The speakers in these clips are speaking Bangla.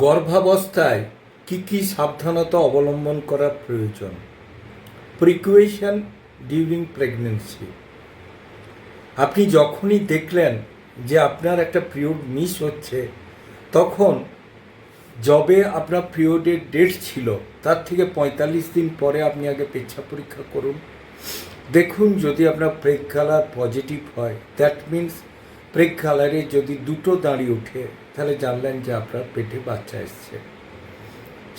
গর্ভাবস্থায় কি কি সাবধানতা অবলম্বন করা প্রয়োজন? Precaution during pregnancy. আপনি যখনই দেখলেন যে আপনার একটা পিরিয়ড মিস হচ্ছে, তখন যবে আপনার পিরিয়ডের ডেট ছিল তার থেকে ৪৫ দিন পরে আপনি আগে পেচ্ছাপ পরীক্ষা করুন। দেখুন যদি আপনার প্রেগ কালার পজিটিভ হয়, দ্যাট মিন্স প্রেগ কালারে যদি দুটো দাঁড়িয়ে ওঠে, তাহলে জানলেন যে আপনার পেটে বাচ্চা এসছে।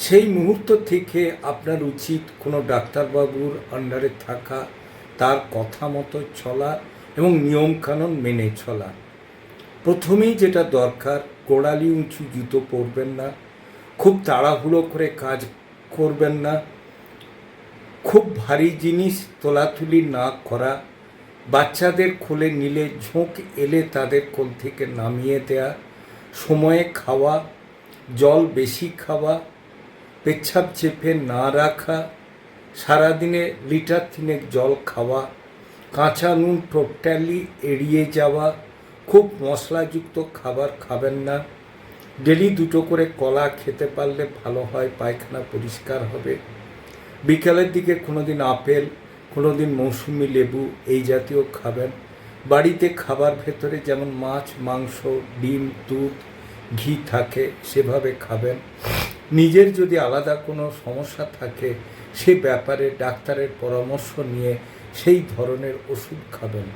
সেই মুহূর্ত থেকে আপনার উচিত কোনো ডাক্তারবাবুর আন্ডারে থাকা, তার কথা মতো চলা এবং নিয়মকানুন মেনে চলা। প্রথমেই যেটা দরকার, গোড়ালি উঁচু জুতো পরবেন না, খুব তাড়াহুড়ো করে কাজ করবেন না, খুব ভারী জিনিস তোলাতুলি না করা, বাচ্চাদের কোলে নিলে ঝোঁক এলে তাদের কোল থেকে নামিয়ে দেয়া, সময়ে খাওয়া, জল বেশি খাওয়া, পেচ্ছাপ চেপে না রাখা, সারাদিনে লিটার 3 জল খাওয়া, কাঁচা নুন টোটালি এড়িয়ে যাওয়া, খুব মশলাযুক্ত খাবার খাবেন না, ডেলি 2টো করে কলা খেতে পারলে ভালো হয়, পায়খানা পরিষ্কার হবে। বিকালের দিকে কোনোদিন আপেল, কোনোদিন মৌসুমি লেবু এই জাতীয় খাবেন। বাড়িতে খাবার ভেতরে যেমন মাছ, মাংস, ডিম, দুধ, ঘি থাকে সেভাবে খাবেন। নিজের যদি আলাদা কোনো সমস্যা থাকে সে ব্যাপারে ডাক্তারের পরামর্শ নিয়ে সেই ধরনের ওষুধ খাবেন।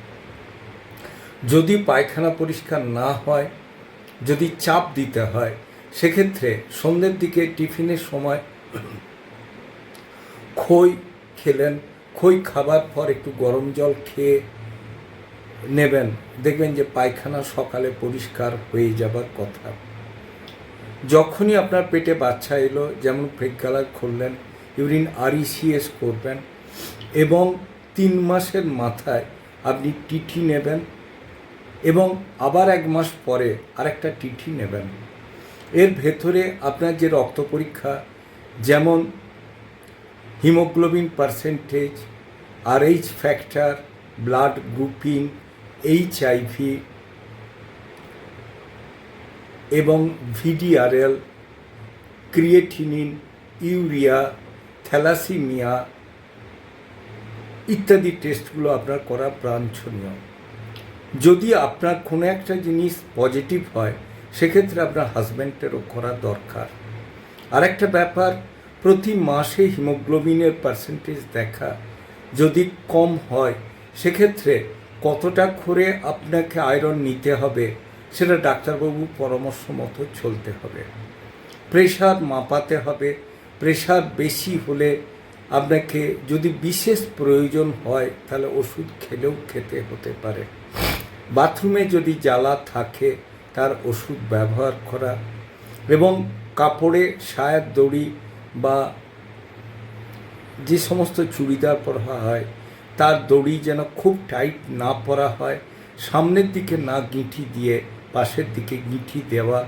যদি পায়খানা পরিষ্কার না হয়, যদি চাপ দিতে হয়, সেক্ষেত্রে সন্ধ্যের দিকে টিফিনের সময় খই খেলেন, খই খাবার পর একটু গরম জল খেয়ে নেবেন, দেখবেন যে পায়খানা সকালে পরিষ্কার হয়ে যাবার কথা। যখনই আপনার পেটে বাচ্চা এলো, যেমন প্রেগ কালার করলেন, ইউরিন RECS করবেন এবং 3 মাসের মাথায় আপনি টিটি নেবেন এবং আবার 1 মাস পরে আরেকটা টিটি নেবেন। এর ভেতরে আপনার যে রক্ত পরীক্ষা, যেমন haemoglobin percentage, RH factor, blood grouping, HIV এবং VDRL, ক্রিয়েটিনিন, ইউরিয়া, থ্যালাসিমিয়া ইত্যাদি টেস্টগুলো আপনার করা বাঞ্ছনীয়। যদি আপনার কোনো একটা জিনিস পজিটিভ হয়, সেক্ষেত্রে আপনার হাজব্যান্ডেরও করা দরকার। আরেকটা ব্যাপার, প্রতি মাসে হিমোগ্লোবিনের পার্সেন্টেজ দেখা। যদি কম হয় সেক্ষেত্রে কতটা করে আপনাকে আয়রন নিতে হবে সেটা ডাক্তারবাবুর পরামর্শ মতো চলতে হবে। প্রেশার মাপাতে হবে। প্রেশার বেশি হলে আপনাকে যদি বিশেষ প্রয়োজন হয় তাহলে ওষুধ খেলেও খেতে হতে পারে। বাথরুমে যদি জ্বালা থাকে তার ওষুধ ব্যবহার করা এবং কাপড়ে সায়ার দড়ি বা যে সমস্ত চুড়িদার পরা হয় তার দড়ি যেন খুব টাইট না পরা হয়, সামনের দিকে না গিঁঠি দিয়ে পাশের দিকে গিঁঠি দেওয়া,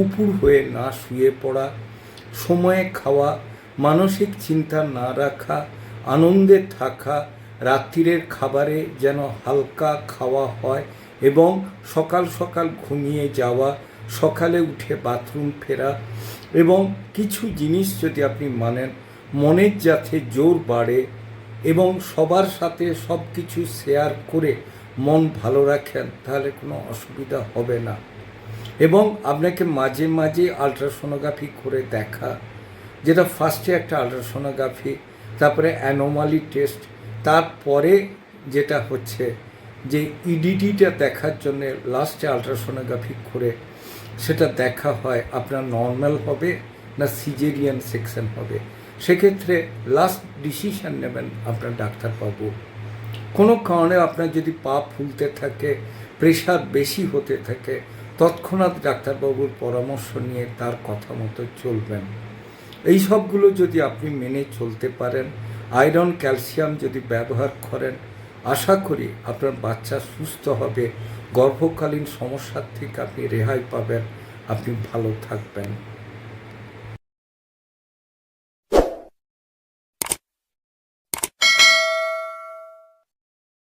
উপুর হয়ে না শুয়ে পড়া, সময়ে খাওয়া, মানসিক চিন্তা না রাখা, আনন্দে থাকা, রাত্রিরের খাবারে যেন হালকা খাওয়া হয় এবং সকাল সকাল ঘুমিয়ে যাওয়া, সকালে উঠে বাথরুম ফেরা এবং কিছু জিনিস যদি আপনি মানেন, মনের যাতে জোর বাড়ে এবং সবার সাথে সব কিছু শেয়ার করে মন ভালো রাখেন, তাহলে কোনো অসুবিধা হবে না। এবং আপনাকে মাঝে মাঝে আলট্রাসোনোগ্রাফি করে দেখা, যেটা ফার্স্টে একটা আলট্রাসোনোগ্রাফি, তারপরে অ্যানোমালি টেস্ট, তারপরে যেটা হচ্ছে যে EDDটা দেখার জন্যে লাস্টে আলট্রাসোনোগ্রাফি করে সেটা দেখা হয় আপনার নর্মাল হবে না সিজেরিয়ান সেকশন হবে। সেক্ষেত্রে লাস্ট ডিসিশন নেবেন আপনার ডাক্তারবাবু। কোনো কারণে আপনার যদি পা ফুলতে থাকে, প্রেশার বেশি হতে থাকে, তৎক্ষণাৎ ডাক্তারবাবুর পরামর্শ নিয়ে তার কথা মতো চলবেন। এই সবগুলো যদি আপনি মেনে চলতে পারেন, আয়রন ক্যালসিয়াম যদি ব্যবহার করেন, আশা করি আপনার বাচ্চা সুস্থ হবে, গর্ভকালীন সমস্যার থেকে আপনি রেহাই পাবেন, আপনি ভালো থাকবেন।